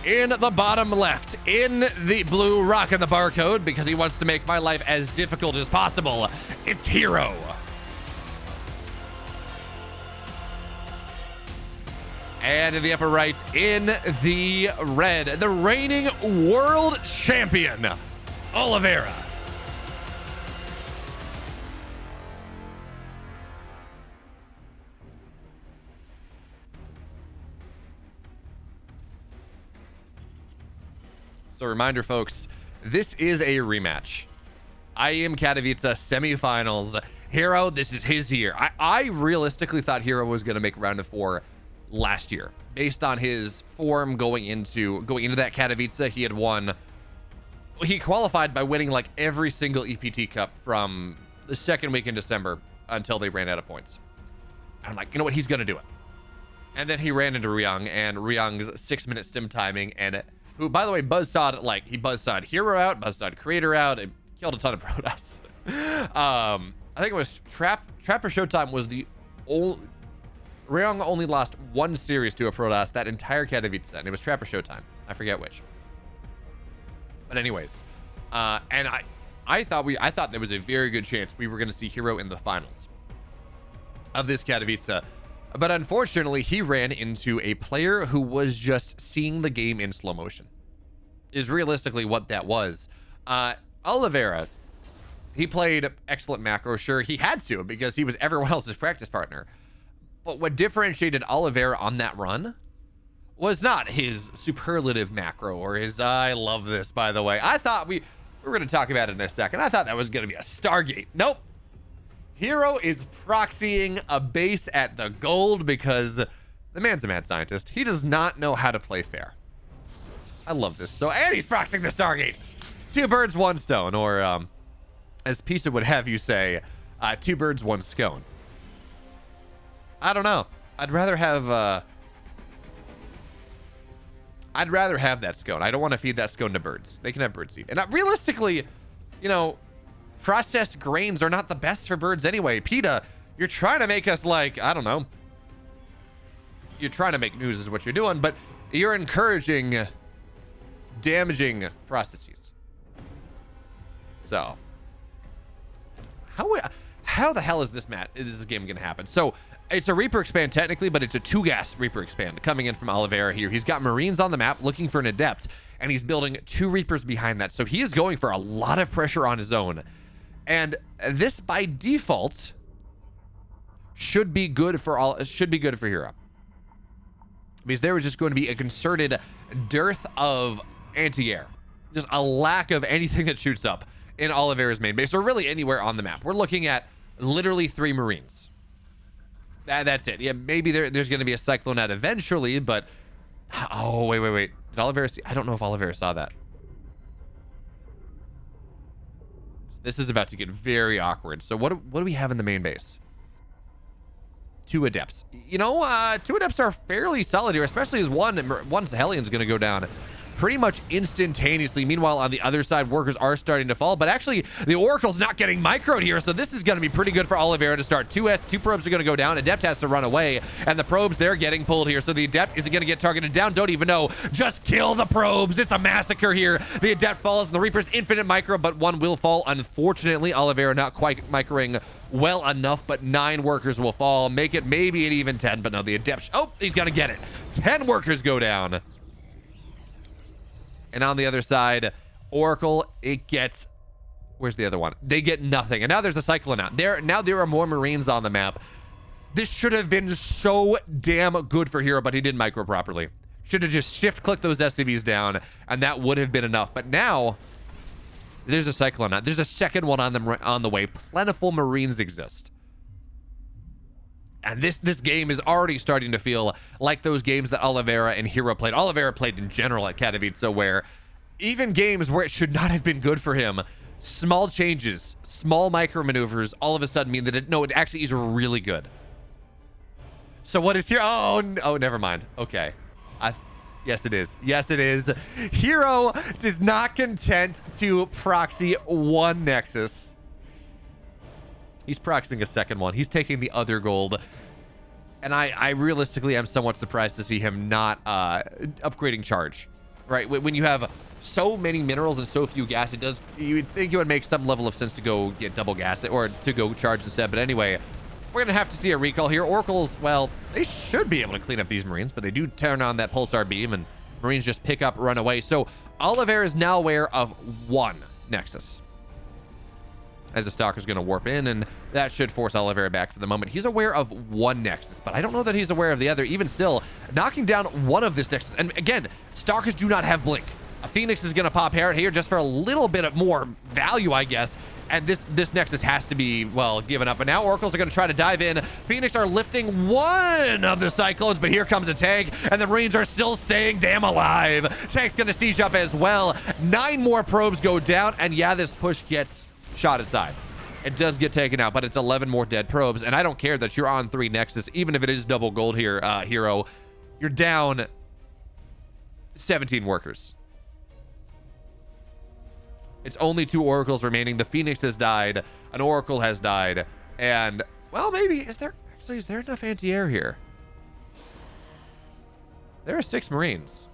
In the bottom left, in the blue, rocking the barcode because he wants to make my life as difficult as possible, it's herO. And in the upper right, in the red, the reigning world champion, Oliveira. So reminder, folks, this is a rematch. IEM Katowice semifinals. herO, this is his year. I realistically thought herO was going to make round of 4 last year, based on his form going into that Katowice. He had won. He qualified by winning like every single EPT Cup from the second week in December until they ran out of points. I'm like, you know what? He's going to do it. And then he ran into Ryung, and Ryung's 6-minute stim timing, and who, by the way, buzzsawed, like, he buzzsawed herO out, buzzsawed Creator out, and killed a ton of Protoss. I think it was Trapper Showtime was the only, Ryung only lost 1 series to a Protoss that entire Katowice, and it was Trapper Showtime. I forget which. But anyways, and I thought there was a very good chance we were going to see herO in the finals of this Katowice. But unfortunately, he ran into a player who was just seeing the game in slow motion. Is realistically what that was. Oliveira, he played excellent macro. Sure, he had to because he was everyone else's practice partner. But what differentiated Oliveira on that run was not his superlative macro or his, I love this, by the way. I thought we were going to talk about it in a second. I thought that was going to be a Stargate. Nope. herO is proxying a base at the gold because the man's a mad scientist. He does not know how to play fair. I love this. So, and he's proxying the Stargate. 2 birds, 1 stone, or as Pizza would have you say, 2 birds, 1 scone. I don't know. I'd rather have that scone. I don't want to feed that scone to birds. They can have birdseed. And realistically, you know, processed grains are not the best for birds anyway. PETA, you're trying to make us like, I don't know. You're trying to make news is what you're doing, but you're encouraging damaging processes. So, how the hell is this game going to happen? So, it's a Reaper expand technically, but it's a 2-gas Reaper expand coming in from Oliveira here. He's got Marines on the map looking for an Adept, and he's building 2 Reapers behind that. So he is going for a lot of pressure on his own. And this by default should be good for herO. Because there was just going to be a concerted dearth of anti-air. Just a lack of anything that shoots up in Oliveira's main base, or really anywhere on the map. We're looking at literally 3 Marines. That's it. Yeah, maybe there's going to be a Cyclone out eventually, but... Oh, wait. Did Oliveira see? I don't know if Oliveira saw that. This is about to get very awkward. So what do we have in the main base? 2 Adepts. You know, 2 Adepts are fairly solid here, especially as one's Hellion's going to go down pretty much instantaneously. Meanwhile, on the other side, workers are starting to fall, but actually the Oracle's not getting microed here, so this is going to be pretty good for Oliveira to start. 2 probes are going to go down. Adept has to run away, and the probes, they're getting pulled here, so the Adept isn't going to get targeted down. Don't even know. Just kill the probes. It's a massacre here. The Adept falls, and the Reaper's infinite micro, but 1 will fall. Unfortunately, Oliveira not quite microing well enough, but 9 workers will fall. Make it maybe an even 10, but no, the Adept... Oh, he's going to get it. 10 workers go down. And on the other side, Oracle, it gets... Where's the other one? They get nothing. And now there's a Cyclone out. Now there are more Marines on the map. This should have been so damn good for herO, but he didn't micro properly. Should have just shift-clicked those SCVs down, and that would have been enough. But now, there's a Cyclone out. There's a second one on the way. Plentiful Marines exist. And this game is already starting to feel like those games that Oliveira and herO played. Oliveira played in general at Katowice, where even games where it should not have been good for him, small changes, small micro maneuvers, all of a sudden mean that it actually is really good. So what is here? Oh, never mind. Okay. Yes, it is. Yes, it is. herO is not content to proxy 1 Nexus. He's proxying a second one. He's taking the other gold. And I realistically am somewhat surprised to see him not upgrading charge. right? When you have so many minerals and so few gas, you would think it would make some level of sense to go get double gas or to go charge instead. But anyway, we're gonna have to see a recall here. Oracles, well, they should be able to clean up these Marines, but they do turn on that pulsar beam and Marines just pick up, run away. So Oliveira is now aware of one Nexus, as the Stalker's going to warp in, and that should force Oliveira back for the moment. He's aware of one Nexus, but I don't know that he's aware of the other. Even still, knocking down one of this Nexus, and again, Stalkers do not have Blink. A Phoenix is going to pop here just for a little bit of more value, I guess, and this Nexus has to be, well, given up. But now Oracles are going to try to dive in. Phoenix are lifting one of the Cyclones, but here comes a tank, and the Marines are still staying damn alive. Tank's going to siege up as well. 9 more probes go down, and yeah, this push gets shot aside. It does get taken out, but it's 11 more dead probes, and I don't care that you're on 3 Nexus, even if it is double gold here, herO. You're down 17 workers. It's only 2 Oracles remaining. The Phoenix has died. An Oracle has died. And, well, maybe, is there enough anti-air here? There are 6 Marines.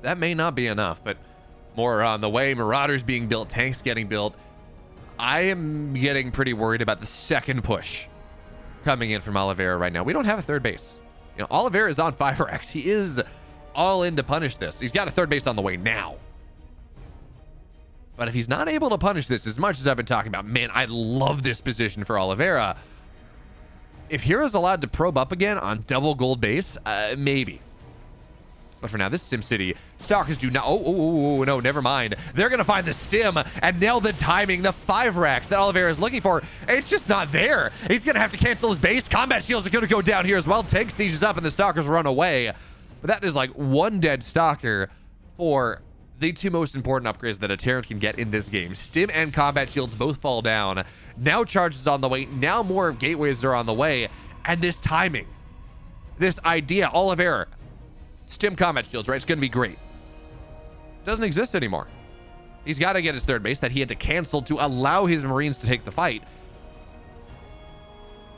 That may not be enough, but more are on the way. Marauders being built, tanks getting built. I am getting pretty worried about the second push coming in from Oliveira right now. We don't have a third base. You know, Oliveira is on 5 racks. He is all in to punish this. He's got a third base on the way now. But if he's not able to punish this, as much as I've been talking about, man, I love this position for Oliveira. If hero's allowed to probe up again on double gold base, maybe. But for now, this SimCity, Stalkers do not... Oh, no, never mind. They're going to find the stim and nail the timing, the 5 racks that Oliveira is looking for. It's just not there. He's going to have to cancel his base. Combat shields are going to go down here as well. Tank sieges up and the Stalkers run away. But that is like 1 dead Stalker for the 2 most important upgrades that a Terran can get in this game. Stim and combat shields both fall down. Now charges on the way. Now more gateways are on the way. And this timing, this idea, Oliveira, Stim combat shields, right? It's going to be great. Doesn't exist anymore. He's got to get his third base that he had to cancel to allow his Marines to take the fight.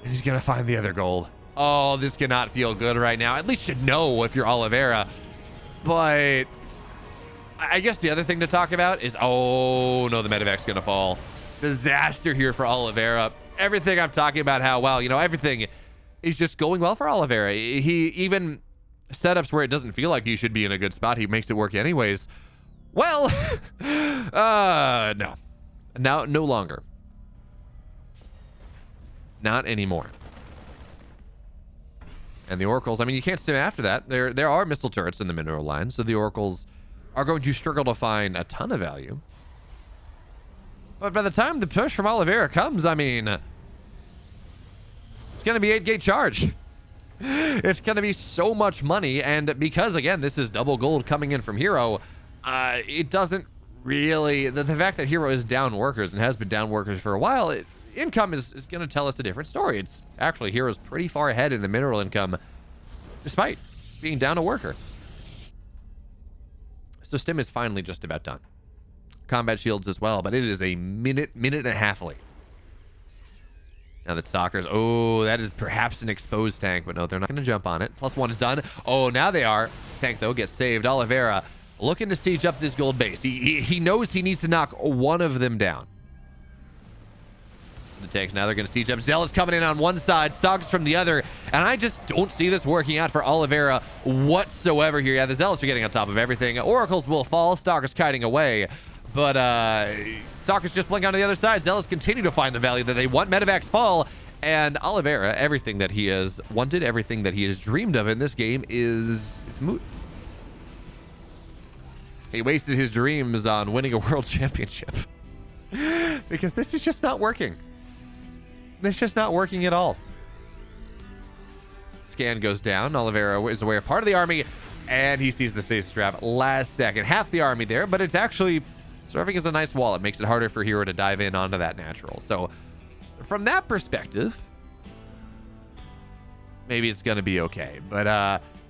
And he's going to find the other gold. Oh, this cannot feel good right now. At least you know if you're Oliveira. But I guess the other thing to talk about is, oh no, the medevac's going to fall. Disaster here for Oliveira. Everything I'm talking about, how well, you know, everything is just going well for Oliveira. He even setups where it doesn't feel like he should be in a good spot, he makes it work anyways. Well, no. Now, no longer. Not anymore. And the Oracles, I mean, you can't stim after that. There are missile turrets in the mineral line, so the Oracles are going to struggle to find a ton of value. But by the time the push from Oliveira comes, I mean, it's going to be 8-gate charge. It's going to be so much money, and because, again, this is double gold coming in from herO, it doesn't really... The fact that herO is down workers and has been down workers for a while, income is going to tell us a different story. It's actually, herO's pretty far ahead in the mineral income, despite being down a worker. So Stim is finally just about done. Combat shields as well, but it is a minute and a half late. Now the Stalkers, oh, that is perhaps an exposed tank, but no, they're not going to jump on it. +1 is done. Oh, now they are. Tank, though, gets saved. Oliveira looking to siege up this gold base. He knows he needs to knock one of them down. The tanks, now they're going to siege up. Zealot's coming in on one side, Stalkers from the other, and I just don't see this working out for Oliveira whatsoever here. Yeah, the Zealots are getting on top of everything. Oracles will fall, Stalkers kiting away, but Stalkers just blink onto the other side. Zealots continue to find the value that they want. Medevacs fall, and Oliveira, everything that he has wanted, everything that he has dreamed of in this game it's moot. He wasted his dreams on winning a world championship because this is just not working. It's just not working at all. Scan goes down. Oliveira is aware of part of the army, and he sees the stasis trap last second. Half the army there, but it's actually serving as a nice wall. It makes it harder for herO to dive in onto that natural. So from that perspective, maybe it's going to be okay. But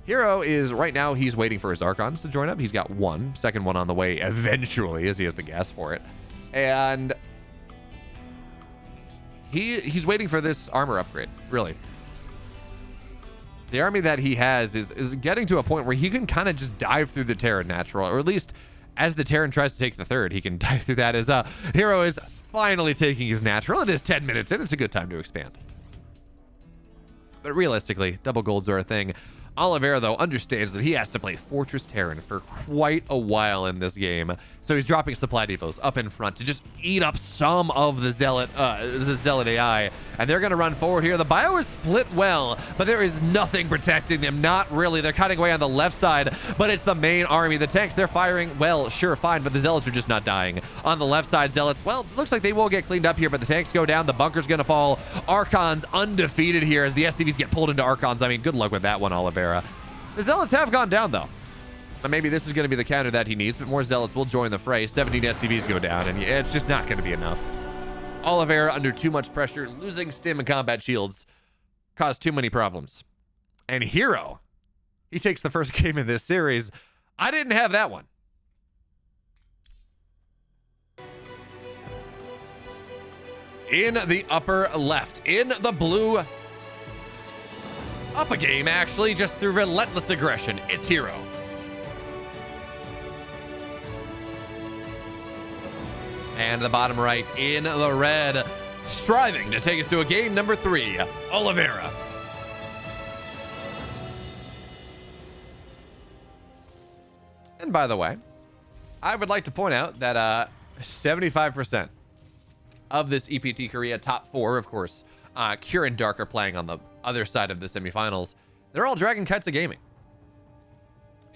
herO is, right now, he's waiting for his Archons to join up. He's got one, second one on the way eventually, as he has the gas for it. And he's waiting for this armor upgrade, really. the army that he has is getting to a point where he can kind of just dive through the Terran natural, or at least as the Terran tries to take the third, he can dive through that as herO is finally taking his natural. It is 10 minutes in. It's a good time to expand. But realistically, double golds are a thing. Oliveira, though, understands that he has to play Fortress Terran for quite a while in this game. So he's dropping supply depots up in front to just eat up some of the Zealot AI. And they're going to run forward here. The bio is split well, but there is nothing protecting them. Not really. They're cutting away on the left side, but it's the main army. The tanks, they're firing, well, sure, fine, but the Zealots are just not dying. On the left side, Zealots, well, looks like they will get cleaned up here, but the tanks go down. The bunker's going to fall. Archons undefeated here as the SCVs get pulled into Archons. I mean, good luck with that one, Oliveira. The Zealots have gone down, though. Maybe this is going to be the counter that he needs, but more Zealots will join the fray. 17 SCVs go down, and it's just not going to be enough. Oliveira under too much pressure, losing stim and combat shields caused too many problems. And herO, he takes the first game in this series. I didn't have that one. In the upper left, in the blue, up a game, actually, just through relentless aggression, it's herO. And the bottom right, in the red, striving to take us to a game number 3, Oliveira. And by the way, I would like to point out that 75% of this EPT Korea top 4, of course, Cure and Dark are playing on the other side of the semifinals. They're all Dragon Kaitse Gaming.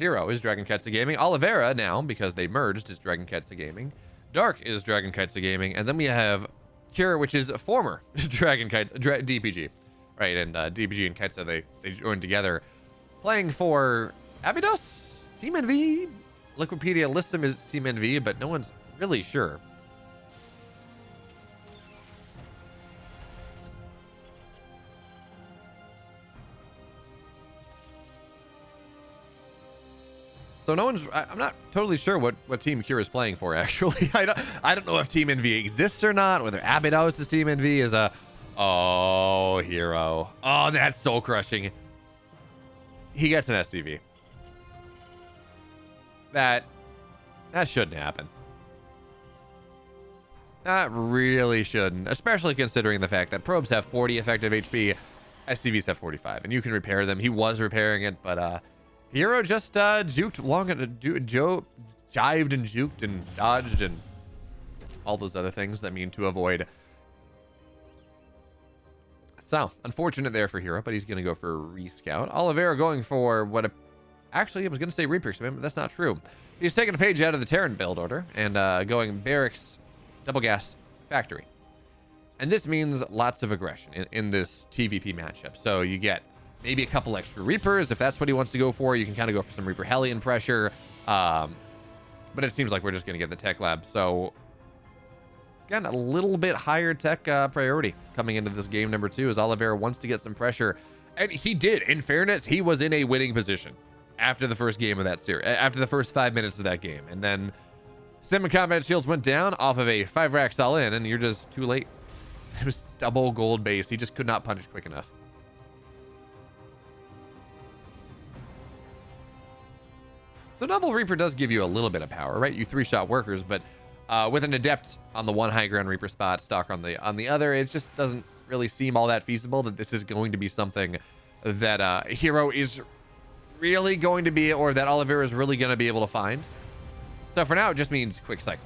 herO is Dragon Kaitse Gaming. Oliveira now, because they merged, is Dragon Kaitse Gaming. Dark is Dragon Kaitse Gaming. And then we have Cure, which is a former Dragon Kaitse, DPG. Right, and DPG and Kaitse, they joined together. Playing for Abydos? Team NV? Liquipedia lists them as Team NV, but no one's really sure. So no one's, I'm not totally sure what Team Cure is playing for, actually. I don't know if Team NV exists or not, whether Abydos' Team NV is a, oh, herO. Oh, that's soul crushing. He gets an SCV. That shouldn't happen. That really shouldn't, especially considering the fact that probes have 40 effective HP, SCVs have 45, and you can repair them. He was repairing it, but herO just juked long and jived and juked and dodged and all those other things that mean to avoid. So unfortunate there for herO, but he's going to go for a rescout. Oliveira going for what actually I was going to say Reaper Command, but that's not true. He's taking a page out of the Terran build order and going Barracks Double Gas Factory. And this means lots of aggression in this TVP matchup. So you get maybe a couple extra Reapers if that's what he wants to go for. You can kind of go for some Reaper Hellion pressure. But it seems like we're just going to get the Tech Lab. So again, a little bit higher tech priority coming into this game number 2 as Oliveira wants to get some pressure. And he did. In fairness, he was in a winning position after the first game of that series, after the first 5 minutes of that game. And then semi-combat shields went down off of a 5-rack all-in, and you're just too late. It was double gold base. He just could not punish quick enough. So double Reaper does give you a little bit of power, right? You 3-shot workers, but with an adept on the one high ground Reaper spot, stock on the other, it just doesn't really seem all that feasible that this is going to be something that herO is really going to be, or that Oliveira is really going to be able to find. So for now, it just means quick cycle.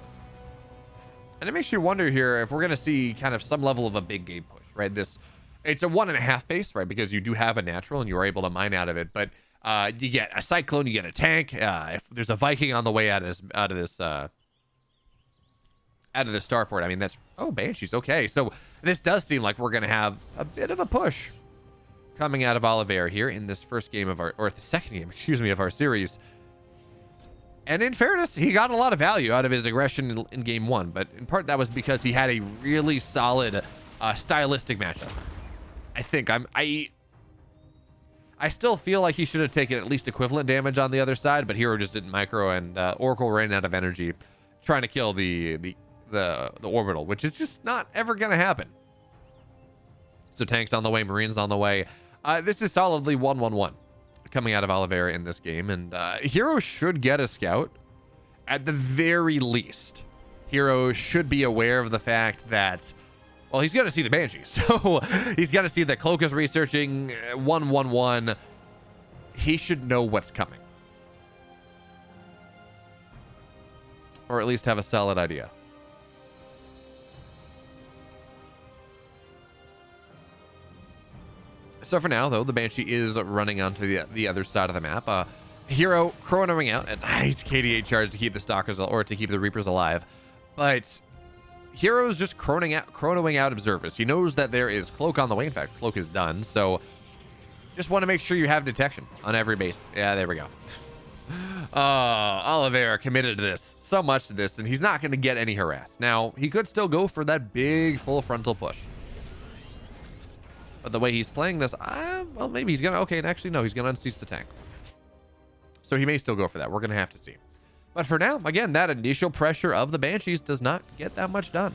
And it makes you wonder here if we're going to see kind of some level of a big game push, right? It's a 1.5 base, right? Because you do have a natural and you are able to mine out of it, but you get a Cyclone, you get a tank. If there's a Viking on the way out of this starport, I mean, that's, oh, Banshees. Okay. So this does seem like we're going to have a bit of a push coming out of Oliveira here in this first game of or the second game, excuse me, of our series. And in fairness, he got a lot of value out of his aggression in game 1, but in part that was because he had a really solid stylistic matchup. I think I still feel like he should have taken at least equivalent damage on the other side, but herO just didn't micro, and Oracle ran out of energy trying to kill the orbital, which is just not ever going to happen. So tanks on the way, Marines on the way. This is solidly 1-1-1 coming out of Oliveira in this game, and herO should get a scout at the very least. herO should be aware of the fact that, well, he's going to see the Banshee, so he's going to see that Cloak is researching 1-1-1. He should know what's coming, or at least have a solid idea. So for now, though, the Banshee is running onto the other side of the map. herO chronoing out a nice KD8 charge to keep the Stalkers, or to keep the Reapers alive. But herO's just chronoing out observers. He knows that there is Cloak on the way. In fact, Cloak is done. So just want to make sure you have detection on every base. Yeah, there we go. Oliveira committed to this, so much to this, and he's not going to get any harass. Now, he could still go for that big full frontal push. But the way he's playing this, well, maybe he's going to... Okay, and actually, no, he's going to uncease the tank. So he may still go for that. We're going to have to see. But for now, again, that initial pressure of the Banshees does not get that much done.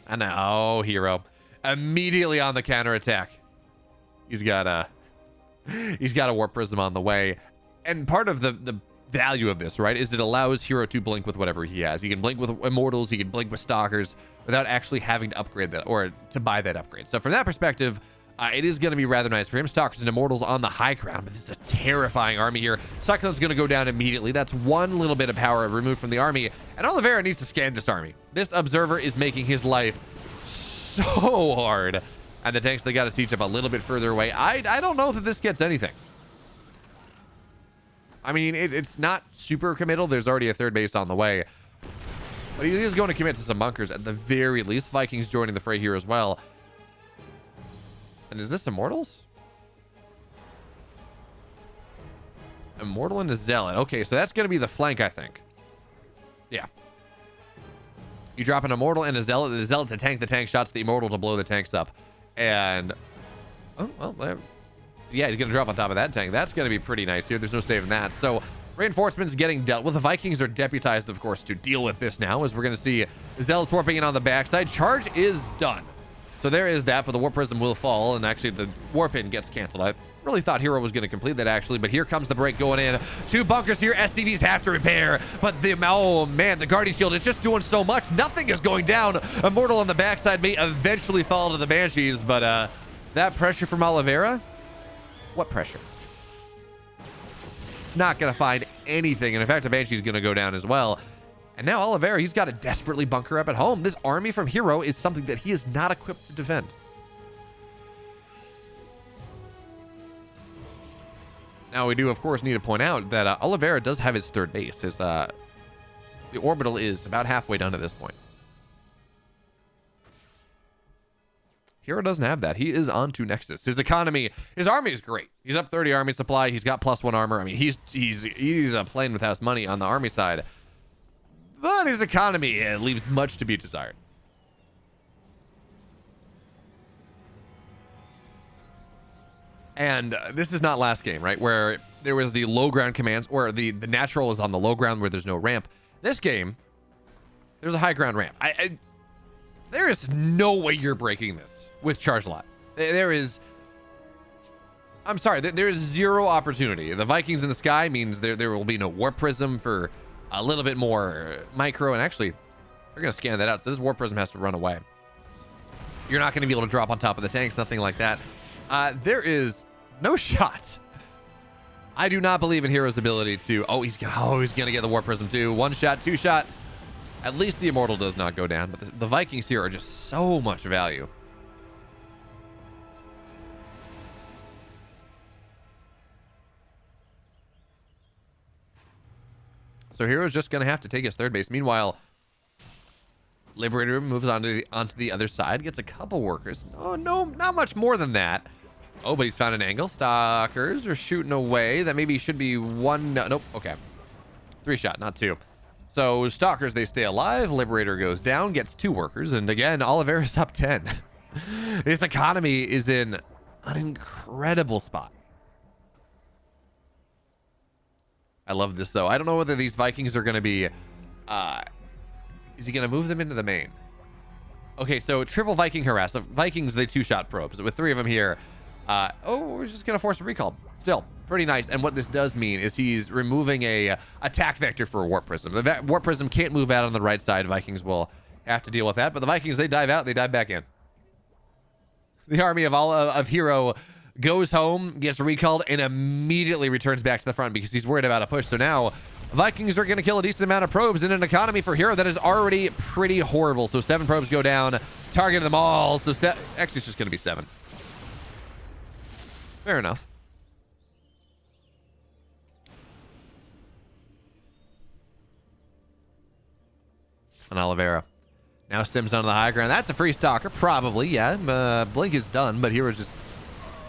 And now, herO immediately on the counterattack. He's got a Warp Prism on the way. And part of the value of this, right, is it allows herO to blink with whatever he has. He can blink with Immortals, he can blink with Stalkers without actually having to upgrade that, or to buy that upgrade. So from that perspective, it is going to be rather nice for him. Stalkers and Immortals on the high ground, but this is a terrifying army here. Cyclone's going to go down immediately. That's one little bit of power removed from the army, and Oliveira needs to scan this army. This Observer is making his life so hard, and the tanks, they got to siege up a little bit further away. I don't know that this gets anything. I mean, it's not super committal. There's already a third base on the way. But he is going to commit to some bunkers at the very least. Vikings joining the fray here as well. And is this Immortals? Immortal and a Zealot. Okay, so that's going to be the flank, I think. Yeah. You drop an Immortal and a Zealot. The Zealot to tank the tank shots, the Immortal to blow the tanks up. And... oh, well... yeah, he's going to drop on top of that tank. That's going to be pretty nice here. There's no saving that. So reinforcements getting dealt with. The Vikings are deputized, of course, to deal with this now, as we're going to see Zealots warping in on the backside. Charge is done. So there is that, but the Warp Prism will fall, and actually the Warp In gets canceled. I really thought herO was going to complete that, actually, but here comes the break going in. Two bunkers here. SCVs have to repair, but oh man, the Guardian Shield is just doing so much. Nothing is going down. Immortal on the backside may eventually fall to the Banshees, but that pressure from Oliveira... what pressure? It's not going to find anything. And in fact, a Banshee's going to go down as well. And now Oliveira, he's got to desperately bunker up at home. This army from herO is something that he is not equipped to defend. Now, we do, of course, need to point out that Oliveira does have his third base. The orbital is about halfway done at this point. herO doesn't have that. He is on to Nexus. His economy, his army is great. He's up 30 army supply. He's got +1 armor. I mean, he's playing with house money on the army side. But his economy leaves much to be desired. And this is not last game, right? Where there was the low ground commands, where the natural is on the low ground where there's no ramp. This game, there's a high ground ramp. There is no way you're breaking this with charge lot. There is... I'm sorry, there is zero opportunity. The Vikings in the sky means there will be no Warp Prism for a little bit more micro. And actually, they're going to scan that out. So this Warp Prism has to run away. You're not going to be able to drop on top of the tanks, nothing like that. There is no shot. I do not believe in herO's ability to... oh, he's going to get the Warp Prism too. One shot, two shot. At least the Immortal does not go down, but the Vikings here are just so much value. So herO's just going to have to take his third base. Meanwhile, Liberator moves onto the other side, gets a couple workers. Oh, no, not much more than that. Oh, but he's found an angle. Stalkers are shooting away. That maybe should be one. No, nope. Okay. 3 shot, not 2. So Stalkers, they stay alive. Liberator goes down, gets 2 workers. And again, Oliveira's up 10. This economy is in an incredible spot. I love this, though. I don't know whether these Vikings are going to be... is he going to move them into the main? Okay, so triple Viking harass. The Vikings, they 2-shot probes. With 3 of them here, Oh, we're just going to force a recall. Still, pretty nice. And what this does mean is he's removing a attack vector for a Warp Prism. The Warp Prism can't move out on the right side. Vikings will have to deal with that. But the Vikings, they dive out. They dive back in. The army of herO goes home, gets recalled, and immediately returns back to the front because he's worried about a push. So now Vikings are going to kill a decent amount of probes in an economy for herO that is already pretty horrible. So 7 probes go down, target them all. So actually, it's just going to be 7. Fair enough. And Oliveira now stems onto the high ground. That's a free stalker, probably. Yeah, Blink is done, but hero's just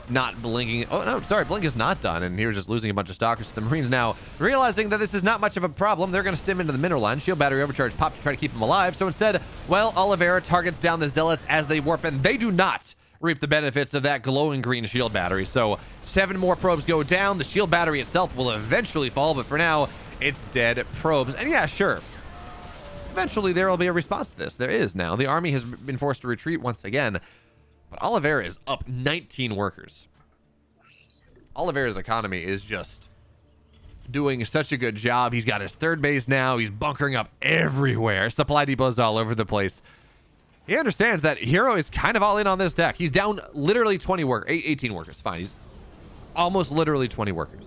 not blinking. Oh, no, sorry, Blink is not done, and hero's just losing a bunch of stalkers. So the Marines now realizing that this is not much of a problem. They're going to stem into the mineral line. Shield battery overcharge pop to try to keep them alive. So instead, well, Oliveira targets down the Zealots as they warp in. They do not reap the benefits of that glowing green shield battery. So 7 more probes go down. The shield battery itself will eventually fall, but for now, it's dead probes. And yeah, sure. Eventually, there will be a response to this. There is now. The army has been forced to retreat once again, but Oliveira is up 19 workers. Oliveira's economy is just doing such a good job. He's got his 3rd base now. He's bunkering up everywhere. Supply depots all over the place. He understands that herO is kind of all in on this deck. He's down literally 18 workers. Fine. He's almost literally 20 workers.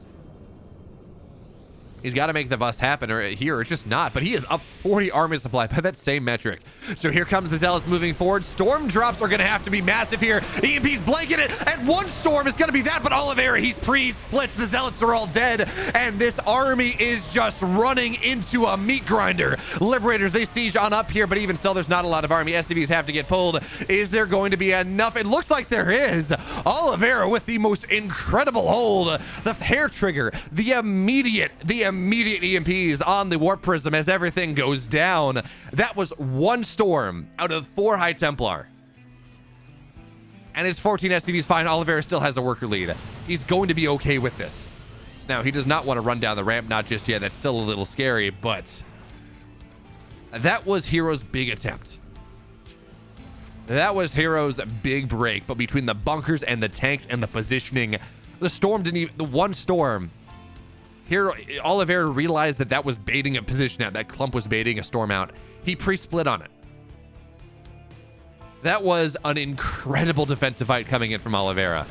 He's got to make the bust happen, or here it's just not. But he is up 40 army supply by that same metric. So here comes the Zealots moving forward. Storm drops are going to have to be massive here. EMP's blanket it, and 1 storm is going to be that. But Oliveira, he's pre-splits. The Zealots are all dead, and this army is just running into a meat grinder. Liberators, they siege on up here, but even still, there's not a lot of army. SCVs have to get pulled. Is there going to be enough? It looks like there is. Oliveira with the most incredible hold. The hair trigger, the immediate EMPs on the Warp Prism as everything goes down. That was 1 storm out of 4 High Templar. And it's 14 SCVs fine. Oliveira still has a worker lead. He's going to be okay with this. Now, he does not want to run down the ramp, not just yet. That's still a little scary, but that was herO's big attempt. That was herO's big break. But between the bunkers and the tanks and the positioning, the storm didn't even, the 1 storm, herO, Oliveira realized that was baiting a position out. That clump was baiting a storm out. He pre-split on it. That was an incredible defensive fight coming in from Oliveira.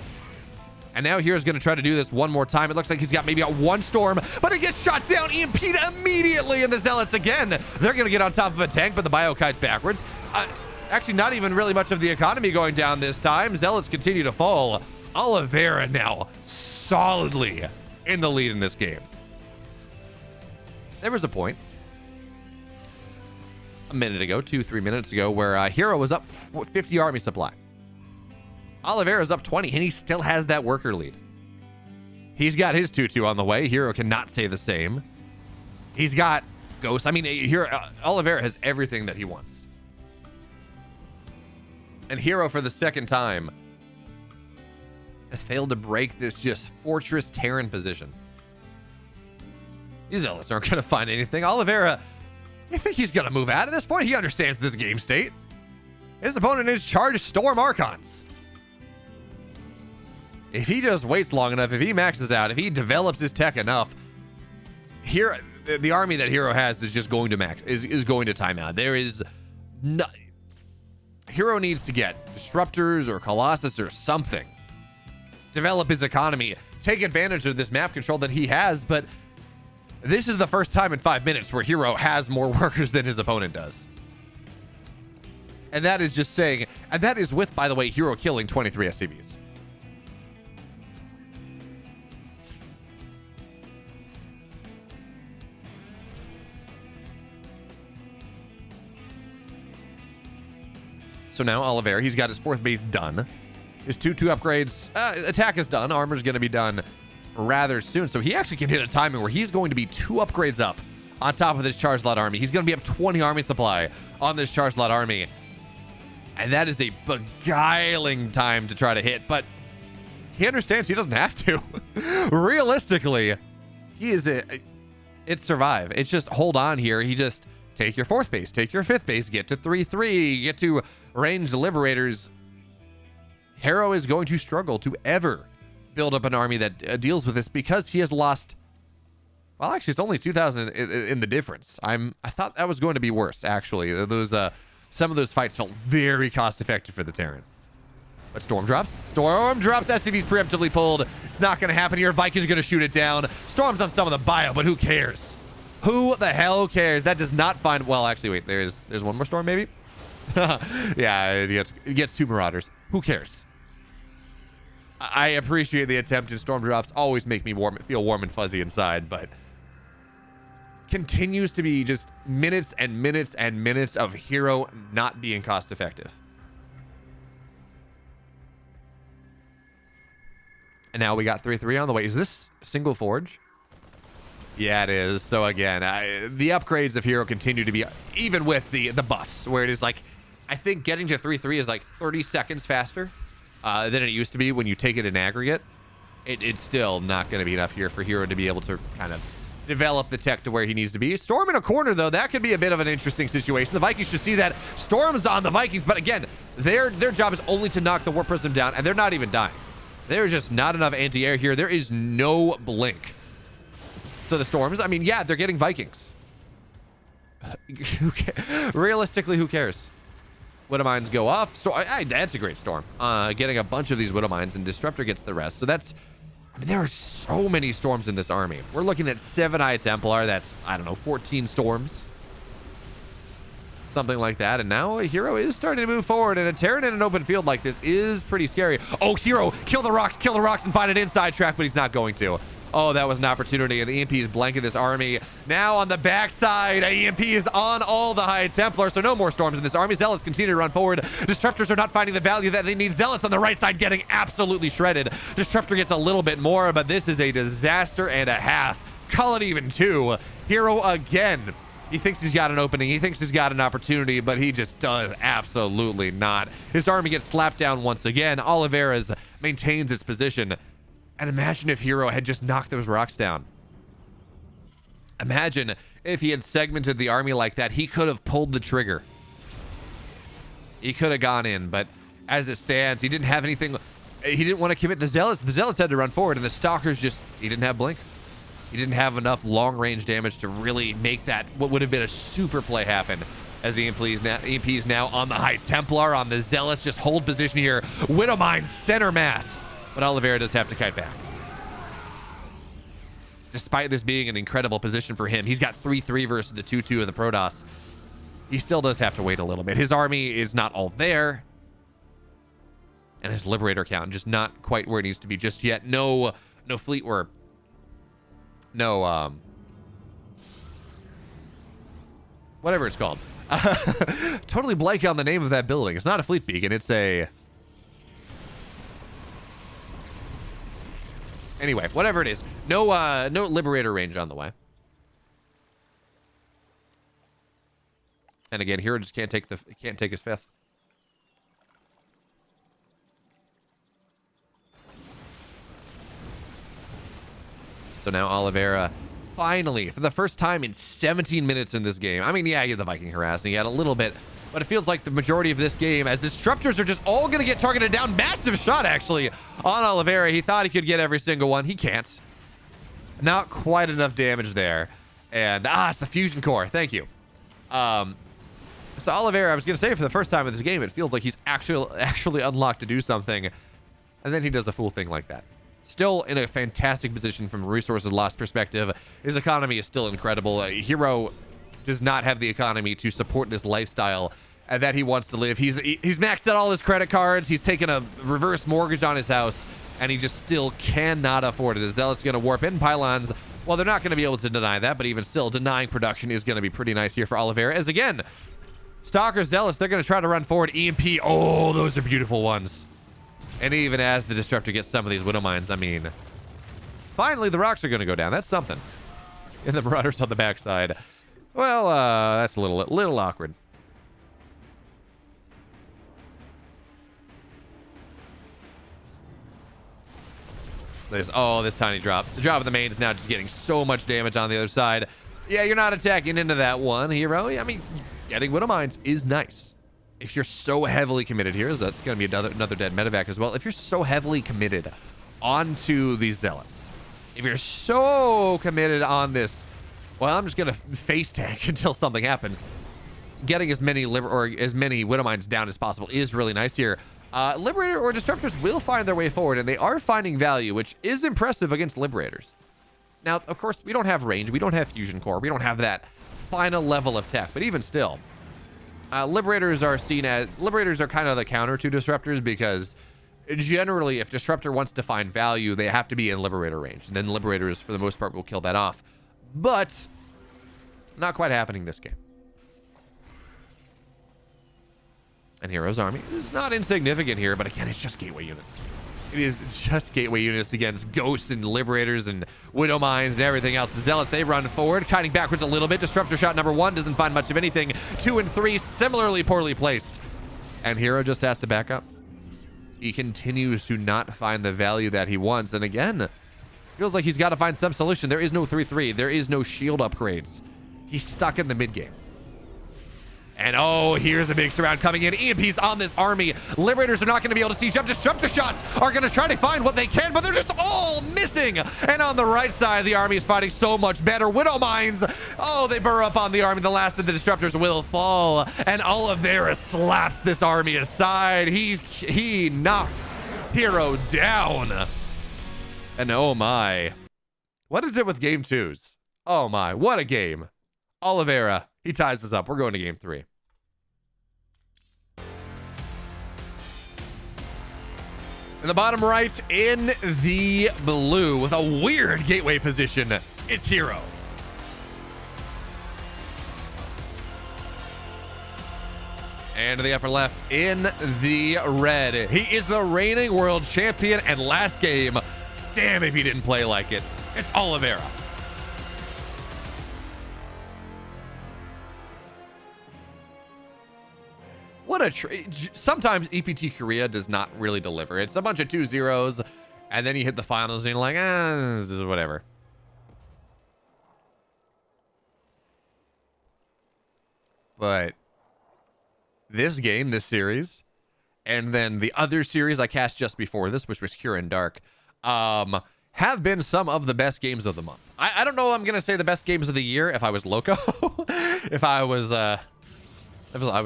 And now hero's going to try to do this one more time. It looks like he's got maybe 1 storm, but it gets shot down, EMP'd immediately, and the Zealots again. They're going to get on top of a tank, but the bio kites backwards. Actually, not even really much of the economy going down this time. Zealots continue to fall. Oliveira now solidly in the lead in this game. There was a point a minute ago, 2-3 minutes ago, where herO was up 50 army supply. Oliveira's up 20, and he still has that worker lead. He's got his 2-2 on the way. herO cannot say the same. He's got ghosts. I mean, here Oliveira has everything that he wants. And herO, for the 2nd time, has failed to break this just fortress Terran position. These Zealots aren't going to find anything. Oliveira, you think he's going to move out at this point? He understands this game state. His opponent is charged Storm Archons. If he just waits long enough, if he maxes out, if he develops his tech enough, here the army that herO has is just going to max, is going to time out. There is no, herO needs to get disruptors or Colossus or something. Develop his economy, take advantage of this map control that he has, but this is the first time in 5 minutes where herO has more workers than his opponent does. And that is just saying, and that is with, by the way, herO killing 23 SCVs. So now Oliveira, he's got his 4th base done. His 2-2 upgrades, attack is done. Armor's going to be done rather soon. So he actually can hit a timing where he's going to be 2 upgrades up on top of this charge lot army. He's going to be up 20 army supply on this charge lot army. And that is a beguiling time to try to hit. But he understands he doesn't have to. Realistically, he is it's survive. It's just hold on here. He just take your 4th base, take your 5th base, get to 3-3, get to ranged liberators. herO is going to struggle to ever build up an army that deals with this because he has lost. Well, actually, it's only 2,000 in the difference. I thought that was going to be worse. Actually, some of those fights felt very cost effective for the Terran. But Storm drops. Storm drops. SCV's preemptively pulled. It's not going to happen here. Vikings are going to shoot it down. Storm's on some of the bio, but who cares? Who the hell cares? That does not find. Well, actually, wait. There's one more storm, maybe. Yeah, it gets 2 Marauders. Who cares? I appreciate the attempt, and storm drops always make me feel warm and fuzzy inside, but continues to be just minutes and minutes and minutes of herO not being cost effective. And now we got 3-3 on the way. Is this single forge? Yeah, it is. So again, the upgrades of herO continue to be, even with the buffs, where it is like, I think getting to 3-3 is like 30 seconds faster than it used to be when you take it in aggregate. It's still not going to be enough here for herO to be able to kind of develop the tech to where he needs to be. Storm in a corner, though, that could be a bit of an interesting situation. The Vikings should see that. Storm's on the Vikings, but again, their job is only to knock the Warp Prism down, and they're not even dying. There's just not enough anti-air here. There is no blink. So the Storms, I mean, yeah, they're getting Vikings. Realistically, who cares? Widow Mines go off. That's a great Storm. Getting a bunch of these Widow Mines, and Disruptor gets the rest. So that's, I mean, there are so many Storms in this army. We're looking at 7 Eye Templar. That's, I don't know, 14 Storms. Something like that. And now herO is starting to move forward, and a Terran in an open field like this is pretty scary. Oh, herO, kill the rocks and find an inside track, but he's not going to. Oh, that was an opportunity, and the EMP is blanking this army. Now on the backside, EMP is on all the High Templar, so no more Storms in this army. Zealots continue to run forward. Disruptors are not finding the value that they need. Zealots on the right side getting absolutely shredded. Disruptor gets a little bit more, but this is a disaster and a half. Call it even 2. herO again. He thinks he's got an opening. He thinks he's got an opportunity, but he just does absolutely not. His army gets slapped down once again. Oliveira maintains its position. And imagine if herO had just knocked those rocks down. Imagine if he had segmented the army like that. He could have pulled the trigger. He could have gone in, but as it stands, he didn't have anything. He didn't want to commit the Zealots. The Zealots had to run forward, and the Stalkers just, he didn't have blink. He didn't have enough long-range damage to really make that, what would have been a super play, happen. As the EMP's now on the High Templar, on the Zealots, just hold position here. Widow Mine, center mass. But Oliveira does have to kite back. Despite this being an incredible position for him, he's got 3-3 versus the 2-2 of the Protoss. He still does have to wait a little bit. His army is not all there. And his Liberator count just not quite where it needs to be just yet. No fleet or no whatever it's called. Totally blank on the name of that building. It's not a fleet beacon, it's a, anyway, whatever it is. No Liberator range on the way. And again, herO just can't take his 5th. So now Oliveira, finally, for the first time in 17 minutes in this game. I mean, yeah, he had the Viking harassing. He had a little bit, but it feels like the majority of this game, as Disruptors are just all going to get targeted down. Massive shot, actually, on Oliveira. He thought he could get every single one. He can't. Not quite enough damage there. And, it's the Fusion Core. Thank you. So Oliveira, I was going to say, for the first time in this game, it feels like he's actually unlocked to do something. And then he does a fool thing like that. Still in a fantastic position from a resources lost perspective. His economy is still incredible. herO does not have the economy to support this lifestyle that he wants to live. He's maxed out all his credit cards. He's taken a reverse mortgage on his house, and he just still cannot afford it. His Zealot's going to warp in pylons. Well, they're not going to be able to deny that, but even still, denying production is going to be pretty nice here for Oliveira. As again, Stalkers, Zealots, they're going to try to run forward. EMP, oh, those are beautiful ones. And even as the Disruptor gets some of these Widow Mines, I mean, finally the rocks are going to go down. That's something. And the Marauders on the backside. Well, that's a little awkward. This tiny drop. The drop of the main is now just getting so much damage on the other side. Yeah, you're not attacking into that one, herO. I mean, getting Widow Mines is nice. if you're so heavily committed here, so that's going to be another dead medevac as well. If you're so heavily committed onto these zealots, if you're so committed on this, well, I'm just going to face tank until something happens. Getting as many Widow Mines down as possible is really nice here. Liberator or Disruptors will find their way forward, and they are finding value, which is impressive against Liberators. Now, of course, we don't have range. We don't have Fusion Core. We don't have that final level of tech, but even still, Liberators are kind of the counter to Disruptors, because generally if Disruptor wants to find value, they have to be in Liberator range, and then Liberators for the most part will kill that off. But not quite happening this game. And herO's army is not insignificant here, but again, it's just gateway units. It is just gateway units against ghosts and Liberators and Widow Mines and everything else. The Zealots, they run forward, kiting backwards a little bit. Disruptor shot number 1 doesn't find much of anything. 2 and 3 similarly poorly placed. And herO just has to back up. He continues to not find the value that he wants. And again, feels like he's got to find some solution. There is no 3-3. There is no shield upgrades. He's stuck in the mid game. And oh, here's a big surround coming in. EMP's on this army. Liberators are not going to be able to siege up. Disruptor shots are going to try to find what they can, but they're just all missing. And on the right side, the army is fighting so much better. Widow Mines, oh, they burr up on the army. The last of the Disruptors will fall. And Oliveira slaps this army aside. He knocks herO down. And oh my, what is it with game 2s? Oh my, what a game. Oliveira, he ties us up. We're going to game 3. In the bottom right, in the blue, with a weird gateway position, it's herO. And to the upper left, in the red, he is the reigning world champion. And last game, damn if he didn't play like it, it's Oliveira. What a sometimes EPT Korea does not really deliver. It's a bunch of 2-0s, and then you hit the finals and you're like, this is whatever. But this game, this series, and then the other series I cast just before this, which was Cure and Dark, have been some of the best games of the month. I don't know, I'm gonna say the best games of the year if I was loco. If I was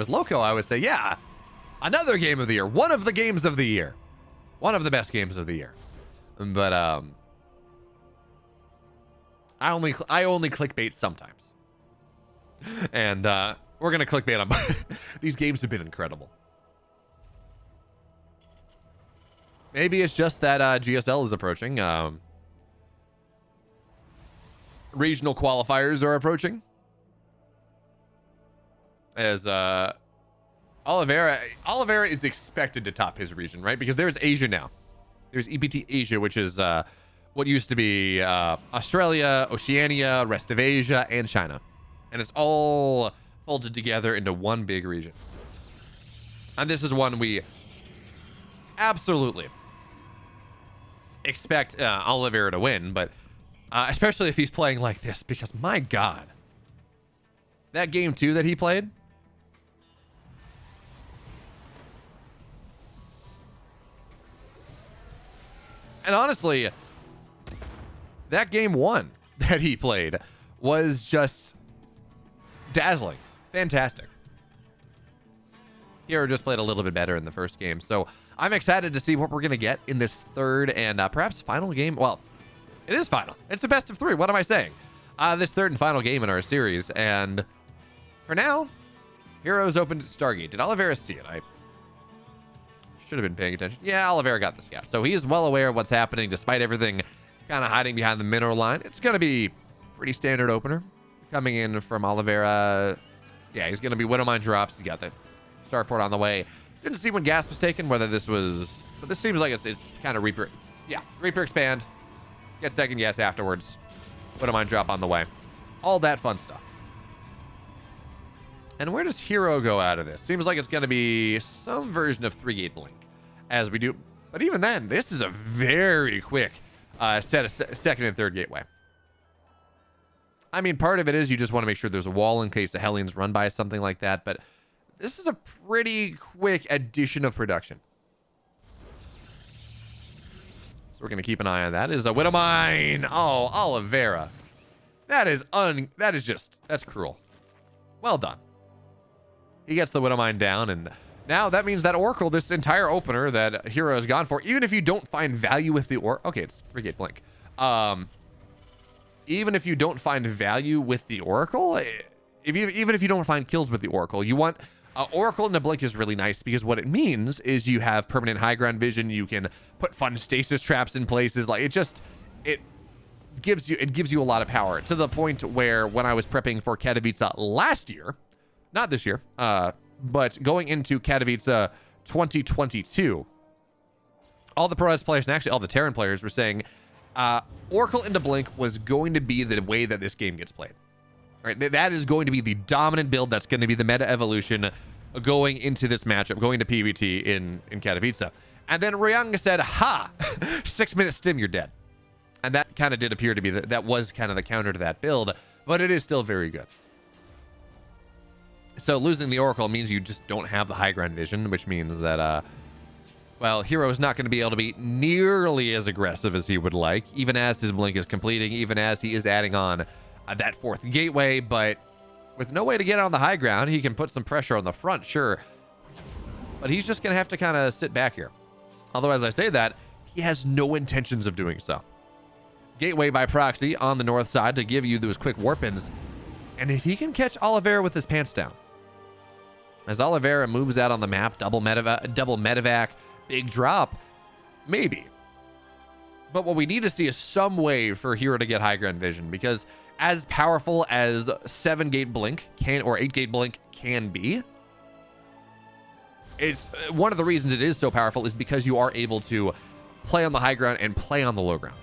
loco, I would say, yeah, another game of the year. One of the games of the year. One of the best games of the year. But I only clickbait sometimes. And we're going to clickbait on these games have been incredible. Maybe it's just that GSL is approaching. Regional qualifiers are approaching. As Oliveira is expected to top his region, right? Because there's Asia now. There's EPT Asia, which is what used to be Australia, Oceania, rest of Asia, and China. And it's all folded together into one big region. And this is one we absolutely expect Oliveira to win, but especially if he's playing like this, because my God, that game 2 that he played, and honestly, that game 1 that he played was just dazzling. Fantastic. herO just played a little bit better in the first game. So I'm excited to see what we're going to get in this third and perhaps final game. Well, it is final. It's the best of 3. What am I saying? This third and final game in our series. And for now, herO's opened Stargate. Did Oliveira see it? I should have been paying attention. Yeah, Oliveira got the scout. So he is well aware of what's happening despite everything kind of hiding behind the mineral line. It's going to be pretty standard opener coming in from Oliveira. Yeah, he's going to be Widow Mine drops. He got the starport on the way. Didn't see when gas was taken, whether this was, but this seems like it's kind of Reaper. Yeah, Reaper expand. Get second gas afterwards. Widow Mine drop on the way. All that fun stuff. And where does herO go out of this? Seems like it's going to be some version of 3-gate blink as we do. But even then, this is a very quick set of second and third gateway. I mean, part of it is you just want to make sure there's a wall in case the Hellions run by something like that. But This is a pretty quick addition of production. So we're going to keep an eye on that. Is a Widow Mine. Oh, Oliveira. That's cruel. Well done. He gets the Widow Mine down, and now that means that Oracle, this entire opener that herO has gone for, even if you don't find value with the okay, it's 3-gate blink. Even if you don't find value with the Oracle, even if you don't find kills with the Oracle, you want Oracle in the blink is really nice because what it means is you have permanent high ground vision. You can put fun stasis traps in places. Like it gives you a lot of power, to the point where when I was prepping for Katowice last year, not this year, but going into Katowice 2022, all the ProRes players and actually all the Terran players were saying Oracle into blink was going to be the way that this game gets played. Right, that is going to be the dominant build. That's going to be the meta evolution going into this matchup, going to PvT in Katowice. And then Ryung said, ha, 6-minute stim, you're dead. And that kind of did appear to be, that was kind of the counter to that build, but it is still very good. So losing the Oracle means you just don't have the high ground vision, which means that, well, herO is not going to be able to be nearly as aggressive as he would like, even as his blink is completing, even as he is adding on that 4th gateway. But with no way to get on the high ground, he can put some pressure on the front, sure. But he's just going to have to kind of sit back here. Although, as I say that, he has no intentions of doing so. Gateway by proxy on the north side to give you those quick warp-ins. And if he can catch Oliveira with his pants down. As Oliveira moves out on the map, double medevac, big drop, maybe. But what we need to see is some way for herO to get high ground vision, because as powerful as 7-gate blink can, or 8-gate blink can be, it's one of the reasons it is so powerful is because you are able to play on the high ground and play on the low ground.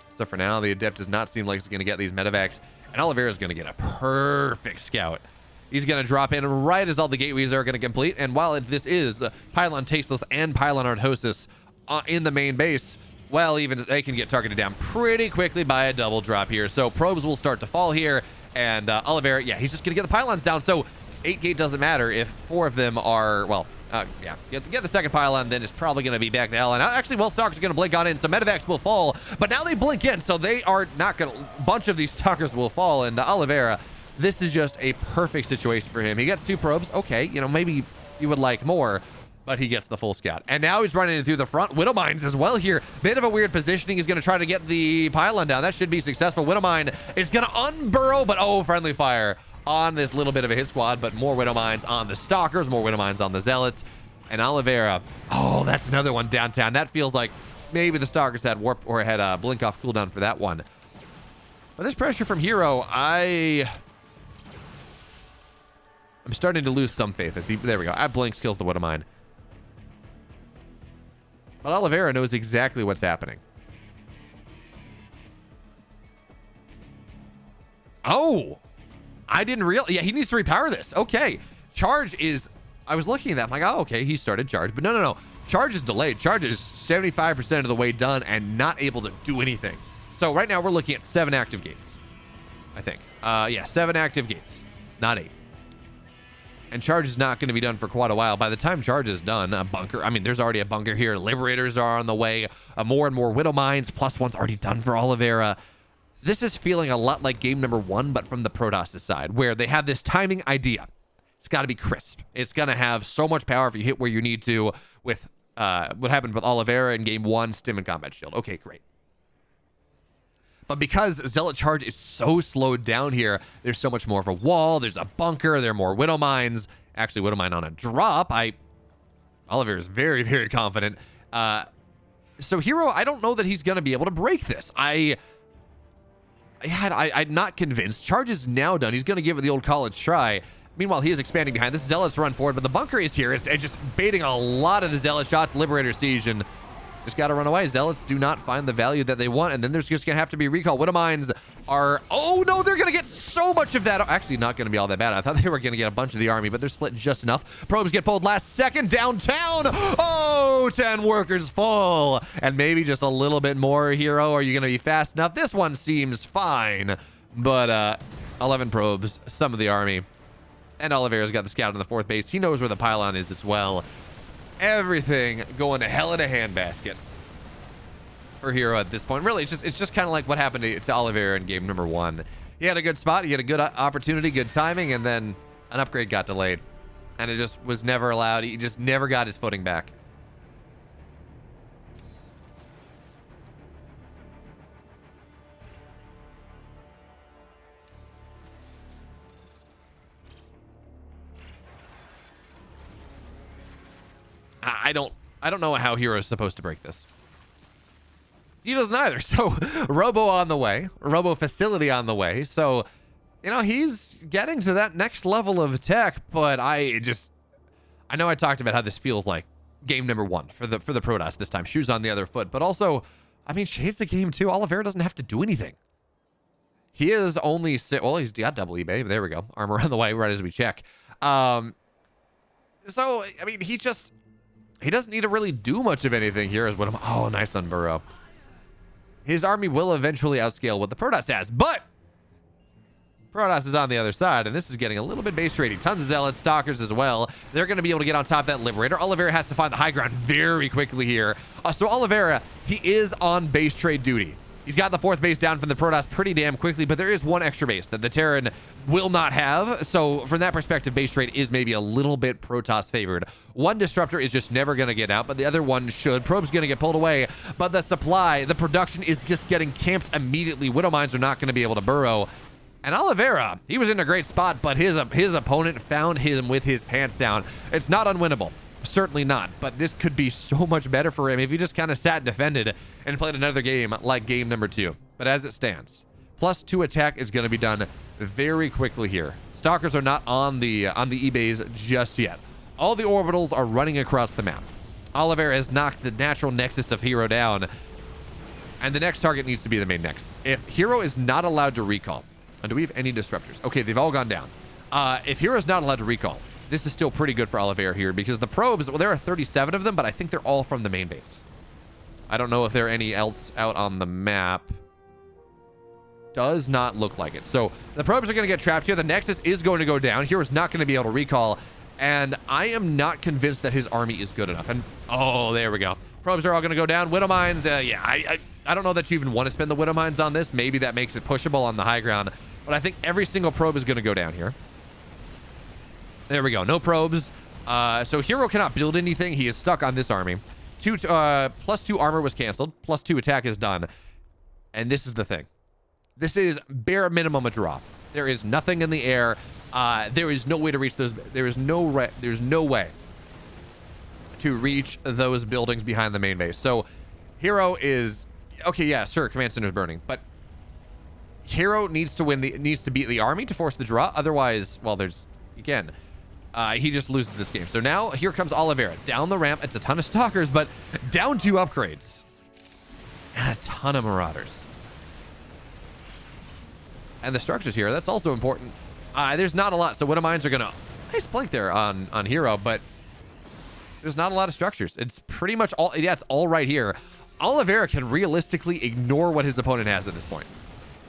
So for now, the Adept does not seem like he's going to get these medevacs, and Oliveira is going to get a perfect scout. He's going to drop in right as all the gateways are going to complete, and while this is Pylon Tasteless and Pylon Artosis in the main base, well, even they can get targeted down pretty quickly by a double drop here. So probes will start to fall here, and Oliveira, yeah, he's just going to get the pylons down. So 8-gate doesn't matter if 4 of them are, well, yeah, get the second pylon, then it's probably going to be back to hell. And actually, well, Stalkers are going to blink on in, so medevacs will fall, but now they blink in, so they are not going to, a bunch of these Stalkers will fall, and Oliveira, this is just a perfect situation for him. He gets 2 probes, okay, you know, maybe you would like more, but he gets the full scout. And now he's running through the front. Widow Mines as well here. Bit of a weird positioning. He's going to try to get the pylon down. That should be successful. Widow Mine is going to unburrow, but oh, friendly fire on this little bit of a hit squad, but more Widow Mines on the Stalkers, more Widow Mines on the Zealots. And Oliveira, oh, that's another one downtown. That feels like maybe the Stalkers had warp or had blink off cooldown for that one. But this pressure from herO, I'm starting to lose some faith. There we go. I blinks, kills the Widow Mine. But Oliveira knows exactly what's happening. Oh, I didn't realize. Yeah, he needs to repower this. Okay. Charge is, I was looking at that. I'm like, oh, okay, he started charge. But no. Charge is delayed. Charge is 75% of the way done and not able to do anything. So right now we're looking at 7 active gates, I think. Yeah, 7 active gates, not 8. And charge is not going to be done for quite a while. By the time charge is done, a bunker, I mean, there's already a bunker here. Liberators are on the way. More and more Widow Mines, +1's already done for Oliveira. This is feeling a lot like game number 1, but from the Protoss side, where they have this timing idea. It's got to be crisp. It's going to have so much power if you hit where you need to with what happened with Oliveira in game 1, Stim and Combat Shield. Okay, great. But because Zealot Charge is so slowed down here, there's so much more of a wall. There's a bunker. There are more Widow Mines. Actually, Widow Mine on a drop. Oliveira is very, very confident. So herO, I don't know that he's going to be able to break this. I'm not convinced. Charge is now done. He's going to give it the old college try. Meanwhile, he is expanding behind. This Zealot's run forward, but the bunker is here. It's just baiting a lot of the Zealot shots. Liberator Siege, and just got to run away. Zealots do not find the value that they want, and then there's just going to have to be recall. Widow Mines are... Oh, no, they're going to get so much of that. Actually, not going to be all that bad. I thought they were going to get a bunch of the army, but they're split just enough. Probes get pulled last second downtown. Oh, 10 workers full. And maybe just a little bit more, herO. Are you going to be fast enough? This one seems fine. But 11 probes, some of the army. And Oliveira's got the scout in the 4th base. He knows where the pylon is as well. Everything going to hell in a handbasket for herO at this point. Really, it's just kind of like what happened to Oliveira in game number 1. He had a good spot. He had a good opportunity, good timing, and then an upgrade got delayed. And it just was never allowed. He just never got his footing back. I don't know how herO is supposed to break this. He doesn't either. So Robo on the way, Robo facility on the way. So, you know, he's getting to that next level of tech, but I know I talked about how this feels like game number 1 for the Protoss this time. Shoes on the other foot, but also, I mean, Shades of game 2. Oliveira doesn't have to do anything. He is only, well, he's got double eBay. There we go. Armor on the way right as we check. So, I mean, he doesn't need to really do much of anything here is what I'm, oh, nice on burrow. His army will eventually outscale what the Protoss has, but Protoss is on the other side, and this is getting a little bit base trading. Tons of Zealots, Stalkers as well. They're going to be able to get on top of that Liberator. Oliveira has to find the high ground very quickly here. So Oliveira, he is on base trade duty. He's got the 4th base down from the Protoss pretty damn quickly, but there is one extra base that the Terran will not have. So from that perspective, base trade is maybe a little bit Protoss favored. One Disruptor is just never going to get out, but the other one should. Probe's going to get pulled away, but the supply, the production is just getting camped immediately. Widow Mines are not going to be able to burrow. And Oliveira, he was in a great spot, but his opponent found him with his pants down. It's not unwinnable. Certainly not, but this could be so much better for him if he just kind of sat and defended and played another game like game number 2. But as it stands, +2 attack is going to be done very quickly here. Stalkers are not on the E-bays just yet. All the orbitals are running across the map. Oliveira has knocked the natural nexus of herO down, and the next target needs to be the main nexus. If herO is not allowed to recall, and do we have any disruptors? Okay, they've all gone down. If herO is not allowed to recall, this is still pretty good for Oliveira here because the probes, well, there are 37 of them, but I think they're all from the main base. I don't know if there are any else out on the map. Does not look like it. So the probes are going to get trapped here. The Nexus is going to go down. hero's not going to be able to recall, and I am not convinced that his army is good enough. And oh, there we go. Probes are all going to go down. Widow Mines, yeah, I don't know that you even want to spend the Widow Mines on this. Maybe that makes it pushable on the high ground, but I think every single probe is going to go down here. There we go. No probes. So herO cannot build anything. He is stuck on this army. +2 armor was canceled. +2 attack is done. And this is the thing. This is bare minimum a draw. There is nothing in the air. There is no way to reach those. There's no way to reach those buildings behind the main base. So herO is okay. Yeah, sure. Command center is burning, but herO needs to beat the army to force the draw. Otherwise, well, there's again. He just loses this game. So now here comes Oliveira down the ramp. It's a ton of Stalkers, but down 2 upgrades and a ton of Marauders. And the structures here, that's also important. There's not a lot. So Widow Mines are going to nice blank there on herO, but there's not a lot of structures. It's pretty much all. Yeah, it's all right here. Oliveira can realistically ignore what his opponent has at this point.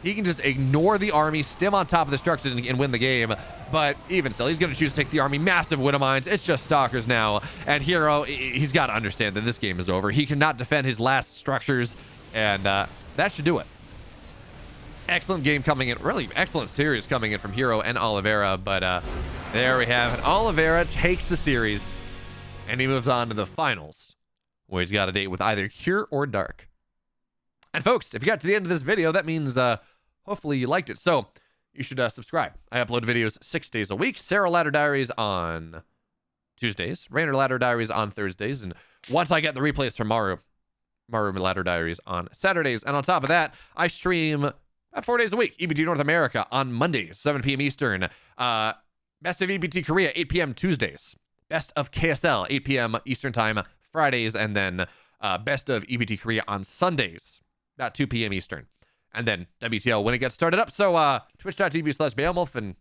He can just ignore the army, stem on top of the structures, and win the game. But even still, he's going to choose to take the army. Massive Widow Mines. It's just Stalkers now. And herO, he's got to understand that this game is over. He cannot defend his last structures, and that should do it. Excellent game coming in. Really excellent series coming in from herO and Oliveira. But there we have it. Oliveira takes the series, and he moves on to the finals, where he's got a date with either Cure or Dark. And folks, if you got to the end of this video, that means hopefully you liked it. So you should subscribe. I upload videos 6 days a week. Sarah Ladder Diaries on Tuesdays. Rainer Ladder Diaries on Thursdays. And once I get the replays from Maru Ladder Diaries on Saturdays. And on top of that, I stream about 4 days a week. EBT North America on Mondays, 7 p.m. Eastern. Best of EBT Korea, 8 p.m. Tuesdays. Best of KSL, 8 p.m. Eastern Time, Fridays. And then Best of EBT Korea on Sundays, about 2 p.m. Eastern. And then WTL when it gets started up. So twitch.tv/Beowulf, and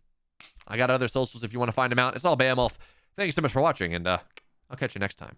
I got other socials if you want to find them out. It's all Beowulf. Thank you so much for watching, and I'll catch you next time.